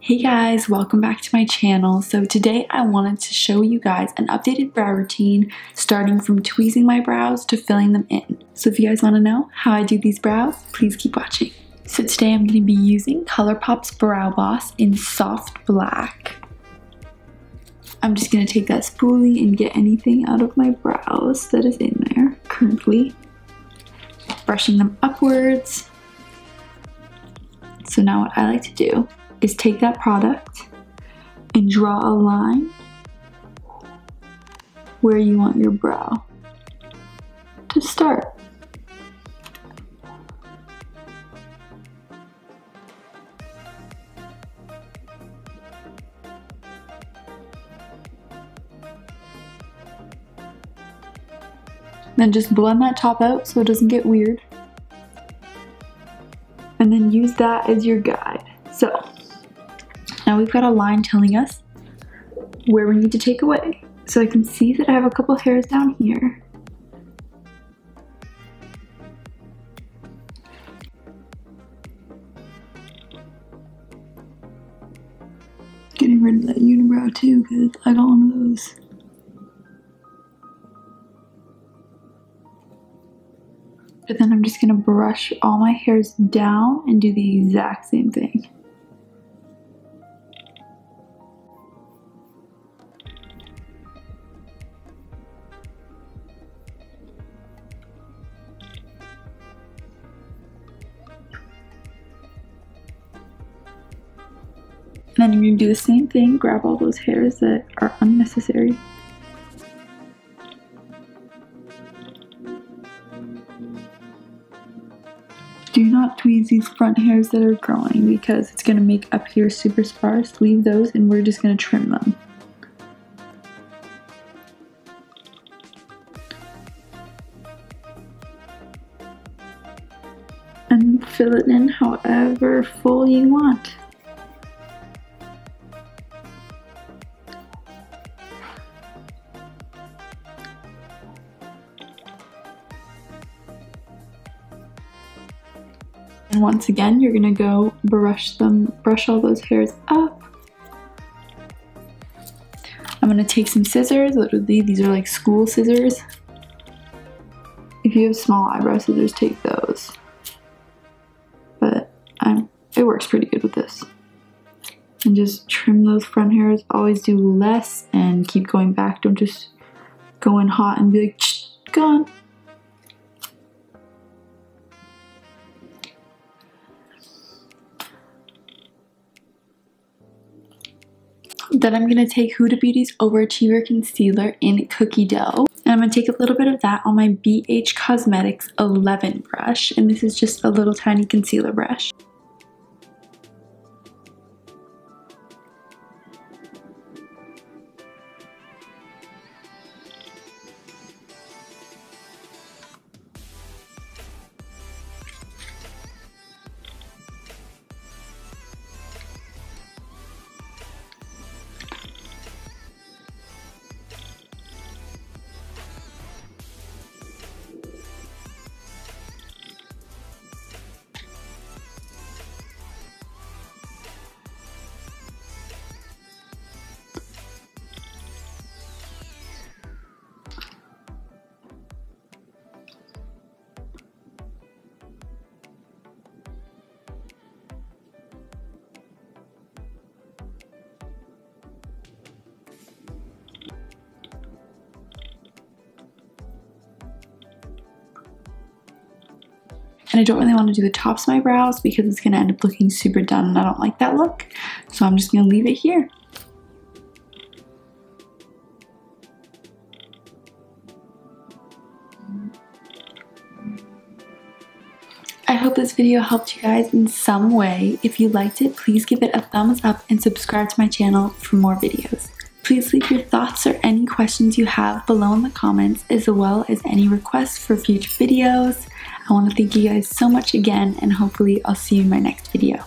Hey guys, welcome back to my channel. So today I wanted to show you guys an updated brow routine starting from tweezing my brows to filling them in. So if you guys want to know how I do these brows, please keep watching. So today I'm going to be using Colourpop's Brow Boss in soft black. I'm just going to take that spoolie and get anything out of my brows that is in there currently. Brushing them upwards. So now what I like to do is take that product and draw a line where you want your brow to start. Then just blend that top out so it doesn't get weird. And then use that as your guide. So now we've got a line telling us where we need to take away. So I can see that I have a couple hairs down here. Getting rid of that unibrow too, because I got one of those. But then I'm just gonna brush all my hairs down and do the exact same thing. And then you're gonna do the same thing, grab all those hairs that are unnecessary. Do not tweeze these front hairs that are growing because it's gonna make up here super sparse. Leave those and we're just gonna trim them. And fill it in however full you want. And once again, you're gonna go brush all those hairs up. I'm gonna take some scissors. Literally, these are like school scissors. If you have small eyebrow scissors, take those. But it works pretty good with this. And just trim those front hairs. Always do less and keep going back. Don't just go in hot and be like, gone. Then I'm going to take Huda Beauty's Overachiever Concealer in Cookie Dough. And I'm going to take a little bit of that on my BH Cosmetics 11 brush. And this is just a little tiny concealer brush. And I don't really want to do the tops of my brows because it's going to end up looking super done and I don't like that look. So I'm just going to leave it here. I hope this video helped you guys in some way. If you liked it, please give it a thumbs up and subscribe to my channel for more videos. Please leave your thoughts or any questions you have below in the comments, as well as any requests for future videos. I want to thank you guys so much again, and hopefully I'll see you in my next video.